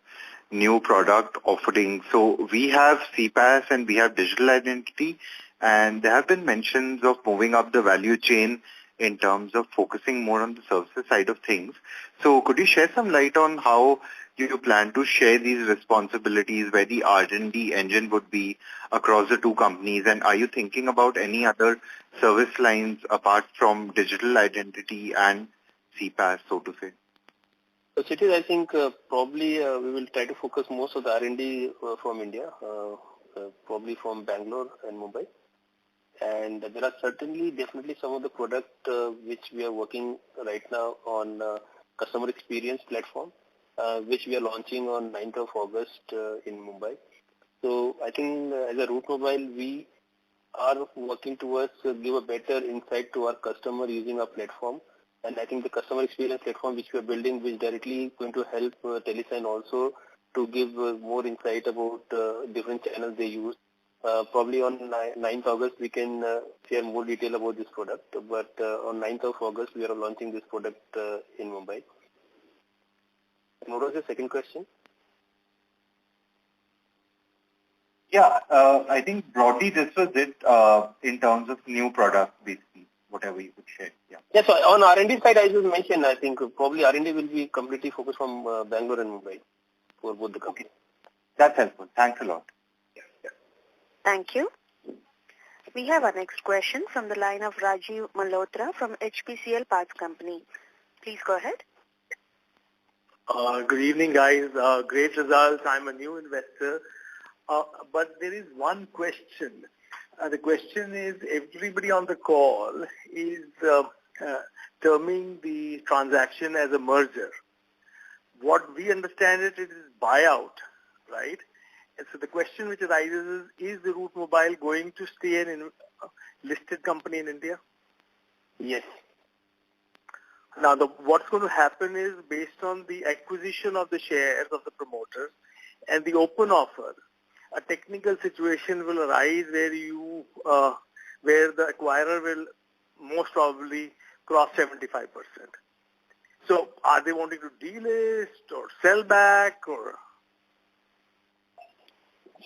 new product offerings? So we have CPaaS and we have digital identity, and there have been mentions of moving up the value chain in terms of focusing more on the services side of things. So could you shed some light on how you plan to share these responsibilities, where the R&D engine would be across the two companies, and are you thinking about any other service lines apart from digital identity and CPaaS, so to say? So, Kshitij, I think probably we will try to focus most of the R&D from India, probably from Bangalore and Mumbai. And there are definitely some of the product which we are working right now on customer experience platform, which we are launching on 9th of August in Mumbai. So I think as a Route Mobile, we are working towards give a better insight to our customer using our platform. And I think the customer experience platform which we are building is directly going to help Telesign also to give more insight about different channels they use. Probably on 9th August, we can share more detail about this product. But on 9th of August, we are launching this product in Mumbai. And what was the second question? Yeah, I think broadly this was it in terms of new product, basically, whatever you could share. Yeah. Yes, so on R&D side, I just mentioned, I think probably R&D will be completely focused from Bangalore and Mumbai for both the companies. Okay. That's helpful. Thanks a lot. Thank you. We have our next question from the line of Rajiv Malhotra from HPCL Parts Company. Please go ahead. Good evening, guys. Great results. I'm a new investor. But there is one question. The question is, everybody on the call is terming the transaction as a merger. What we understand it is buyout, right? And so the question which arises is the Route Mobile going to stay a listed company in India? Yes. Now, what's going to happen is, based on the acquisition of the shares of the promoters and the open offer, a technical situation will arise where the acquirer will most probably cross 75%. So, are they wanting to delist or sell back or?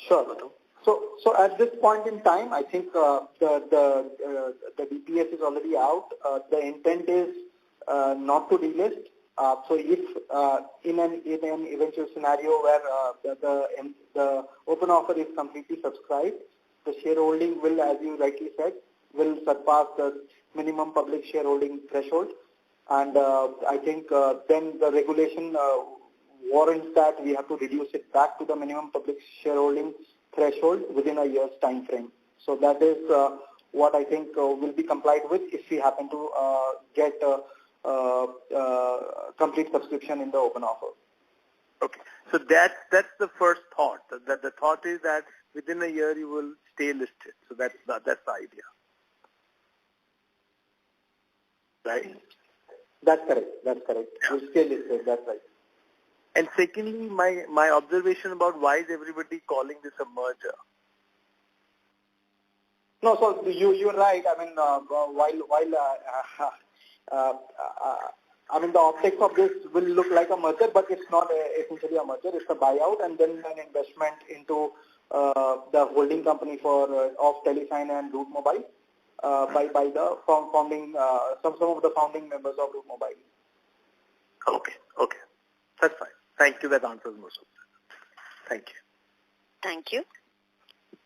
Sure. So at this point in time, I think the DPS is already out. The intent is not to delist. So if in an eventual scenario where the open offer is completely subscribed, the shareholding will, as you rightly said, will surpass the minimum public shareholding threshold. And I think then the regulation warrants that we have to reduce it back to the minimum public shareholding threshold within a year's time frame. So that is what I think will be complied with if we happen to get complete subscription in the open offer. Okay, so that's the first thought. That the thought is that within a year you will stay listed. So that's the idea, right? That's correct. We'll stay listed. That's right. And secondly, my observation about why is everybody calling this a merger? No, so you're right. I mean, the optics of this will look like a merger, but it's not essentially a merger. It's a buyout and then an investment into the holding company of Telesign and Route Mobile by the founding some of the founding members of Route Mobile. Okay, that's fine. Thank you. That answers most of it. Thank you. Thank you.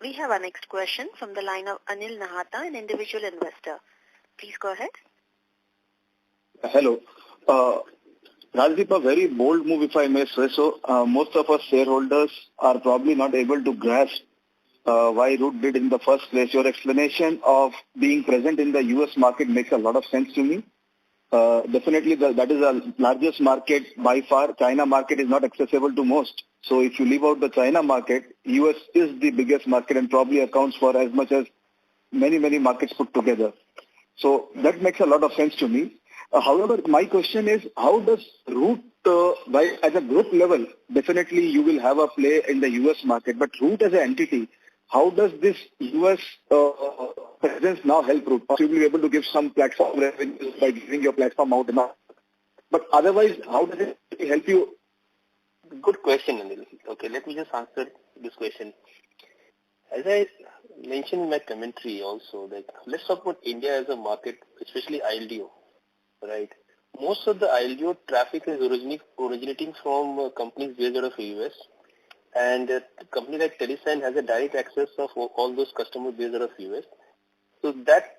We have our next question from the line of Anil Nahata, an individual investor. Please go ahead. Hello. Rajdeep, a very bold move if I may say so. Most of us shareholders are probably not able to grasp why Root did in the first place. Your explanation of being present in the US market makes a lot of sense to me. Definitely that is the largest market by far. China market is not accessible to most. So if you leave out the China market, US is the biggest market and probably accounts for as much as many markets put together. So that makes a lot of sense to me. However, my question is, how does Root, as a group level, definitely you will have a play in the US market, but Root as an entity, how does this US presence now help Root? You'll be able to give some platform revenues by giving your platform out now. But otherwise, how does it help you? Good question, Anil. Okay, let me just answer this question. As I mentioned in my commentary also, that let's talk about India as a market, especially ILDO, right? Most of the ILDO traffic is originating from companies based out of the US, and a company like TeleSign has a direct access of all those customers based out of the US. So that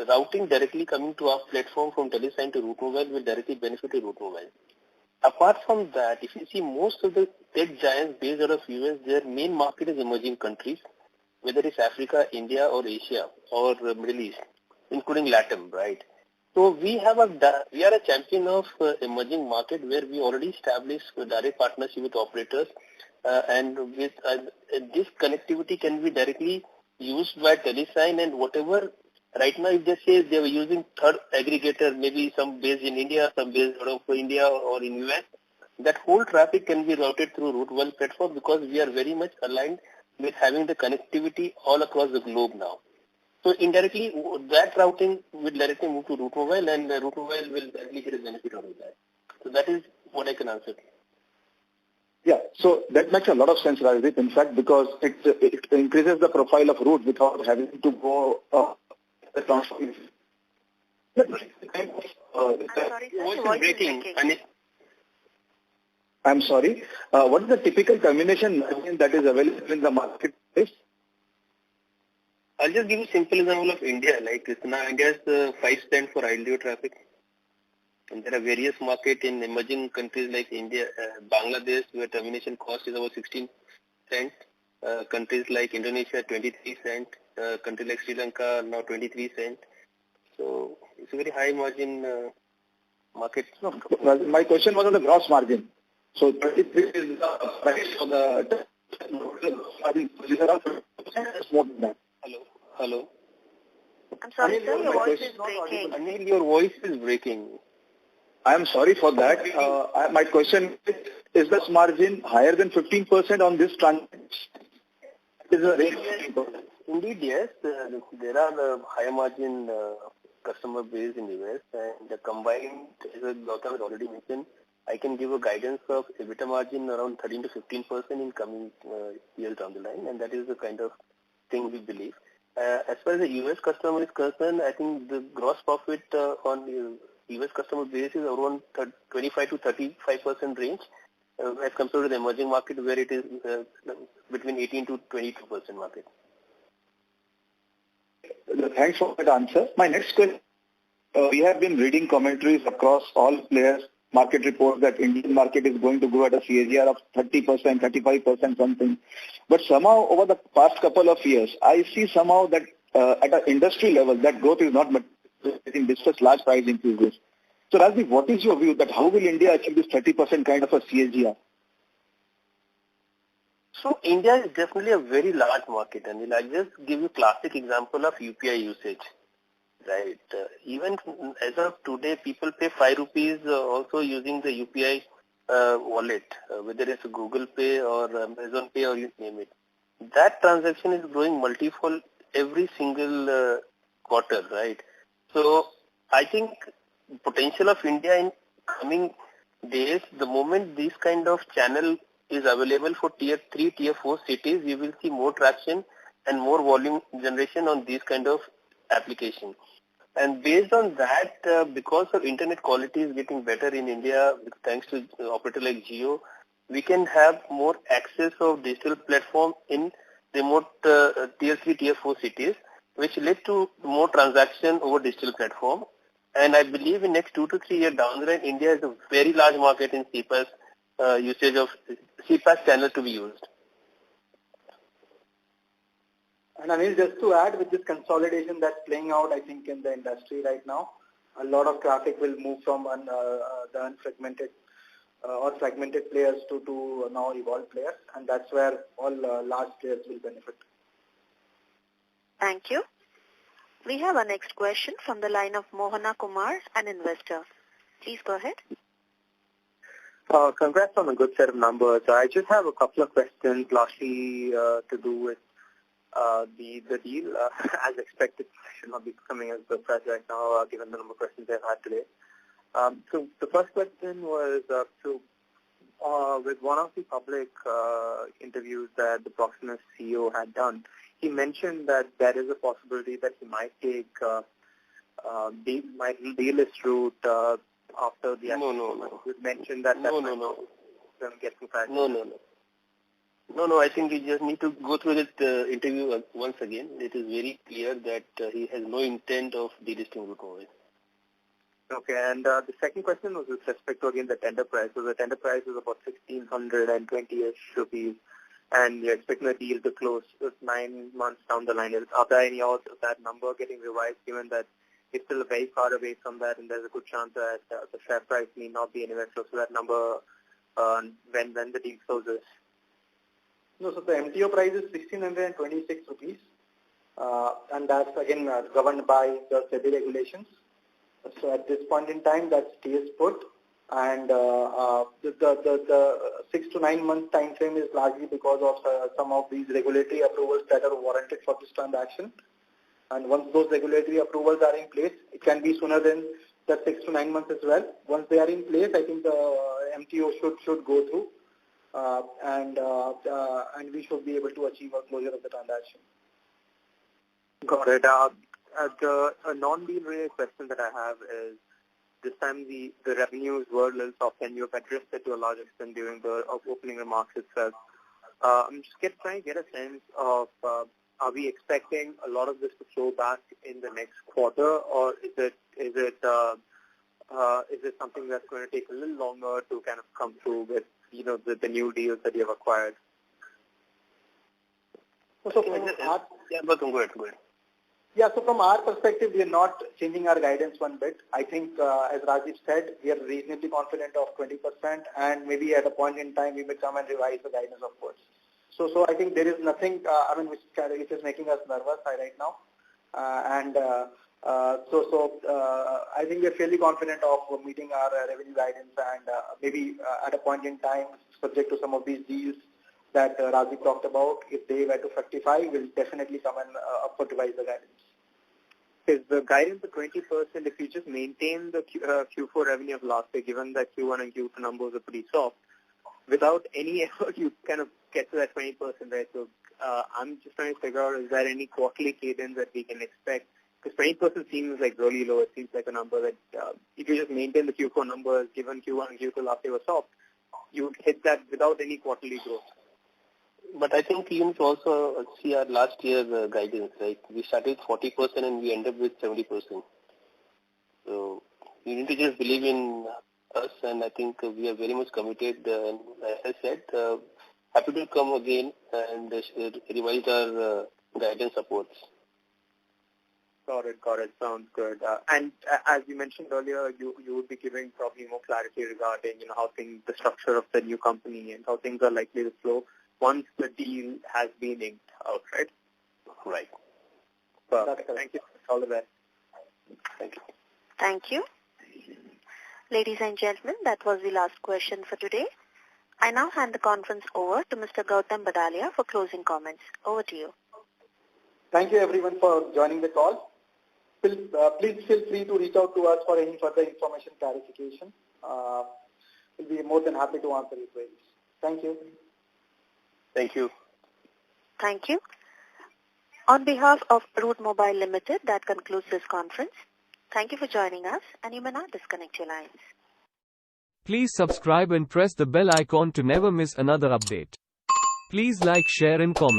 routing directly coming to our platform from TeleSign to Root Mobile will directly benefit to Root Mobile. Apart from that, if you see most of the tech giants based out of US, their main market is emerging countries, whether it's Africa, India or Asia or Middle East, including LATAM, right? So we are a champion of emerging market where we already established a direct partnership with operators, and with this connectivity can be directly used by TeleSign, and whatever right now if they say they were using third aggregator, maybe some based in India, some based out of India or in US, that whole traffic can be routed through Root Mobile platform because we are very much aligned with having the connectivity all across the globe now. So indirectly, that routing will directly move to Root Mobile, and Root Mobile will directly get a benefit out of that. So that is what I can answer. Yeah, so that makes a lot of sense, Rajdeep, in fact, because it increases the profile of Root without having to go the transfer. I'm sorry, sir, your voice is breaking. I'm sorry. What is the typical termination margin that is available in the marketplace? I'll just give you a simple example of India. Like now, India is 5 cents for ILDO traffic. And there are various markets in emerging countries like India, Bangladesh, where termination cost is about 16 cents. Countries like Indonesia, 23 cents. Country like Sri Lanka, now 23 cents. So it's a very high margin market. No, my question was on the gross margin. So 23 is the price for the Hello. I'm sorry, sir, your voice is breaking. Anil, your voice is breaking. I am sorry for that. My question is this margin higher than 15% on this transaction? Indeed, yes. There are higher margin customer base in the US, and the combined, as Gautam has already mentioned, I can give a guidance of EBITDA margin around 13 to 15% in coming years down the line, and that is the kind of thing we believe. As far as the US customer is concerned, I think the gross profit on the US customer base is around 25 to 35% range, as compared to the emerging market where it is between 18 to 22% market. Thanks for that answer. My next question, we have been reading commentaries across all players, market reports that Indian market is going to grow at a CAGR of 30%, 35% something. But somehow over the past couple of years, I see somehow that at an industry level, that growth is not materializing despite large price increases. So Rajdeep, what is your view that how will India achieve this 30% kind of a CAGR? So India is definitely a very large market, and I'll just give you a classic example of UPI usage. Right. Even as of today, people pay 5 rupees also using the UPI wallet, whether it's Google Pay or Amazon Pay or you name it. That transaction is growing multifold every single quarter, right? So I think potential of India in coming days, the moment this kind of channel is available for tier 3, tier 4 cities, we will see more traction and more volume generation on these kind of applications. And based on that, because of internet quality is getting better in India, thanks to operator like Jio, we can have more access of digital platform in remote tier 3, tier 4 cities, which led to more transaction over digital platform. And I believe in next 2 to 3 years down the line, India is a very large market in CPaaS usage of CPaaS channel to be used. And Anil, just to add, with this consolidation that's playing out, I think, in the industry right now, a lot of traffic will move from the unfragmented or fragmented players to now evolved players, and that's where all large players will benefit. Thank you. We have our next question from the line of Mohana Kumar, an investor. Please go ahead. Congrats on a good set of numbers. I just have a couple of questions, largely to do with the deal. As expected, should not be coming as a surprise right now, given the number of questions I've had today. So the first question was, with one of the public interviews that the Proximus CEO had done, he mentioned that there is a possibility that he might take might delist route after the No. You mentioned that No, I think we just need to go through that interview once again. It is very clear that he has no intent of delisting Route Mobile. Okay, and the second question was with respect to, again, the tender price. So the tender price is about 1,620-ish rupees, and you're expecting the deal to close 9 months down the line. Are there any odds of that number getting revised, given that it's still very far away from that, and there's a good chance that the share price may not be anywhere close to that number when the deal closes? No, so the MTO price is 1,626 rupees, and that's again governed by the SEBI regulations. So at this point in time, that stays put, and the 6 to 9 month time frame is largely because of some of these regulatory approvals that are warranted for this transaction. And once those regulatory approvals are in place, it can be sooner than the 6 to 9 months as well. Once they are in place, I think the MTO should go through, and we should be able to achieve a closure of the transaction. Got it. A non-deal related question that I have is, this time the revenues were a little soft, and you have addressed it to a large extent during the opening remarks itself. I'm just trying to get a sense of, are we expecting a lot of this to flow back in the next quarter, or is it something that's going to take a little longer to kind of come through with the new deals that you have acquired? So from our perspective, we are not changing our guidance one bit. I think, as Rajiv said, we are reasonably confident of 20%, and maybe at a point in time we may come and revise the guidance upwards. So I think there is nothing, which is making us nervous right now. I think we are fairly confident of meeting our revenue guidance, and maybe at a point in time, subject to some of these deals that Rajiv talked about, if they were to fructify, we'll definitely come and upward revise the guidance. Is the guidance of 20% if you just maintain the Q4 revenue of last year, given that Q1 and Q2 numbers are pretty soft, without any effort you kind of get to that 20%, right? So I'm just trying to figure out, is there any quarterly cadence that we can expect? Because 20% seems like really low. It seems like a number that if you just maintain the Q4 numbers, given Q1 and Q2 last year were soft, you would hit that without any quarterly growth. But I think you need to also see our last year's guidance, right? We started 40% and we ended with 70%. So you need to just believe in us, and I think we are very much committed. And as I said, happy to come again and revise our guidance upwards. Got it. Sounds good. And as you mentioned earlier, you would be giving probably more clarity regarding how the structure of the new company and how things are likely to flow once the deal has been inked out, right? Right. Perfect. Thank you. All the best. Thank you. Thank you. Ladies and gentlemen, that was the last question for today. I now hand the conference over to Mr. Gautam Badalia for closing comments. Over to you. Thank you everyone for joining the call. Please feel free to reach out to us for any further information clarification. We'll be more than happy to answer your queries. Thank you. Thank you. Thank you. On behalf of Route Mobile Limited, that concludes this conference. Thank you for joining us, and you may now disconnect your lines. Please subscribe and press the bell icon to never miss another update. Please like, share and comment.